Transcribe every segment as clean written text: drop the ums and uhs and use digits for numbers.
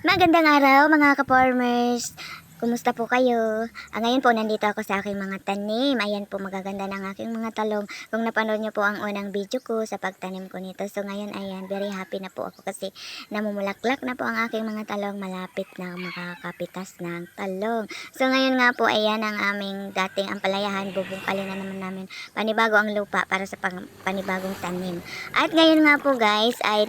Magandang araw mga ka-farmers! Kumusta po kayo? Ngayon po nandito ako sa aking mga tanim. Ayan po magaganda ng aking mga talong. Kung napanood niyo po ang unang video ko sa pagtanim ko nito. So ngayon ayan, very happy na po ako kasi namumulaklak na po ang aking mga talong. Malapit na makakapitas ng talong. So ngayon nga po ayan ang aming dating ampalayahan. Bubungkalin na naman namin. Panibago ang lupa para sa panibagong tanim. At ngayon nga po guys ay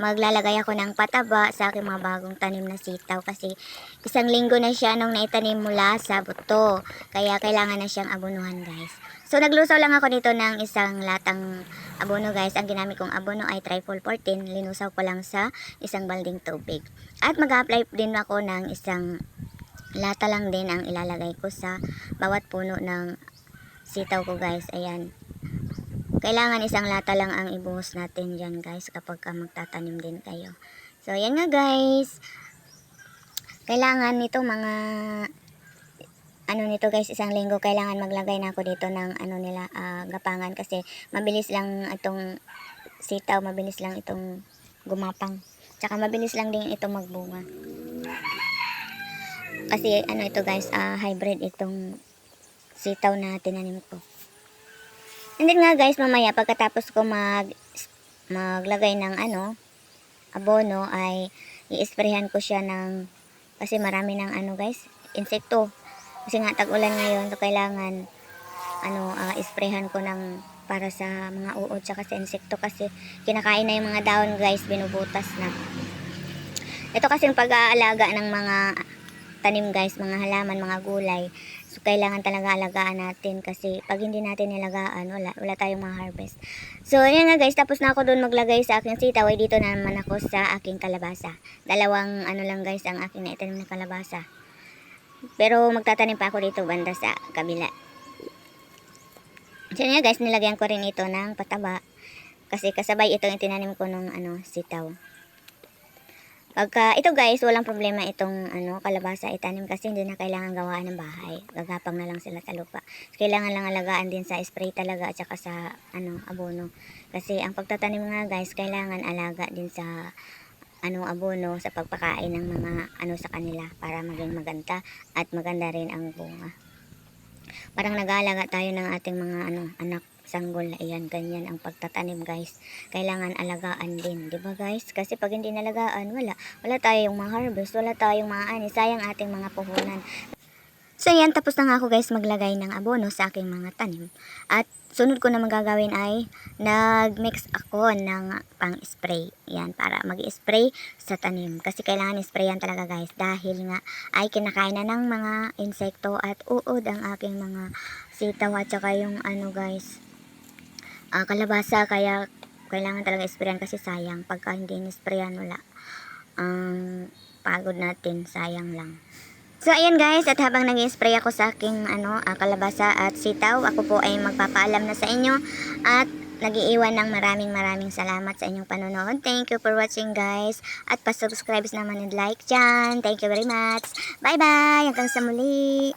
maglalagay ako ng pataba sa aking mga bagong tanim na sitaw kasi isang linggo na siya nung naitanim mula sa buto. Kaya kailangan na siyang abonuhan guys. So naglusaw lang ako dito ng isang latang abono guys. Ang ginamit kong abono ay Trifol 14. Linusaw ko lang sa isang balding tubig. At mag-apply din ako ng isang lata lang din ang ilalagay ko sa bawat puno ng sitaw ko guys. Ayan. Kailangan isang lata lang ang ibuhos natin dyan guys kapag magtatanim din kayo. So ayan nga guys. Kailangan nito mga nito guys, isang linggo kailangan maglagay na ako dito ng gapangan kasi mabilis lang itong sitaw, mabilis lang itong gumapang. Tsaka mabilis lang din itong magbunga. Kasi ito guys, hybrid itong sitaw na tinanim ko. And then nga guys, mamaya pagkatapos ko maglagay ng abono ay i-sprayhan ko siya ng kasi marami ng guys, insekto. Kasi nga tag-ulan ngayon, so kailangan sprayhan ko ng para sa mga uod tsaka sa insekto kasi kinakain na yung mga dahon guys, binubutas na. Ito kasi yung pag-aalaga ng mga tanim guys, mga halaman, mga gulay. So kailangan talaga alagaan natin kasi pag hindi natin nilagaan, wala tayong ma-harvest. So ayan nga guys, tapos na ako doon maglagay sa aking sitaw. Ay dito na naman ako sa aking kalabasa. Dalawang lang guys ang aking naitanim na kalabasa. Pero magtatanim pa ako dito banda sa kabila. So ayan guys, nilagyan ko rin ito ng pataba kasi kasabay itong itinanim ko ng sitaw. Pagka ito guys, walang problema itong kalabasa itanim kasi hindi na kailangan gawaan ng bahay. Gagapang na lang sila sa lupa. Kailangan lang alagaan din sa spray talaga at saka sa abono. Kasi ang pagtatanim nga guys, kailangan alaga din sa abono sa pagpakain ng mga sa kanila para maging maganda at maganda rin ang bunga. Parang nag-aalaga tayo ng ating mga anak sanggol. Ayan, ganyan ang pagtatanim guys. Kailangan alagaan din, 'di ba guys? Kasi pag hindi nalagaan, wala tayong ma-harvest, wala tayong maaani, sayang ating mga puhunan. So yan, tapos na nga ako guys maglagay ng abono sa aking mga tanim. At sunod ko na magagawin ay nag-mix ako ng pang-spray. Yan, para mag-spray sa tanim. Kasi kailangan sprayan talaga guys. Dahil nga ay kinakain na ng mga insekto at uod ang aking mga sitaw at saka yung guys, kalabasa. Kaya kailangan talaga sprayan kasi sayang. Pagka hindi nisprayan, wala. Ang pagod natin, sayang lang. So ayan guys, at habang nag-spray ako sa aking kalabasa at sitaw, ako po ay magpapaalam na sa inyo at nag-iiwan ng maraming salamat sa inyong panonood. Thank you for watching guys. At pa-subscribe naman and like dyan. Thank you very much. Bye bye! Hanggang sa muli!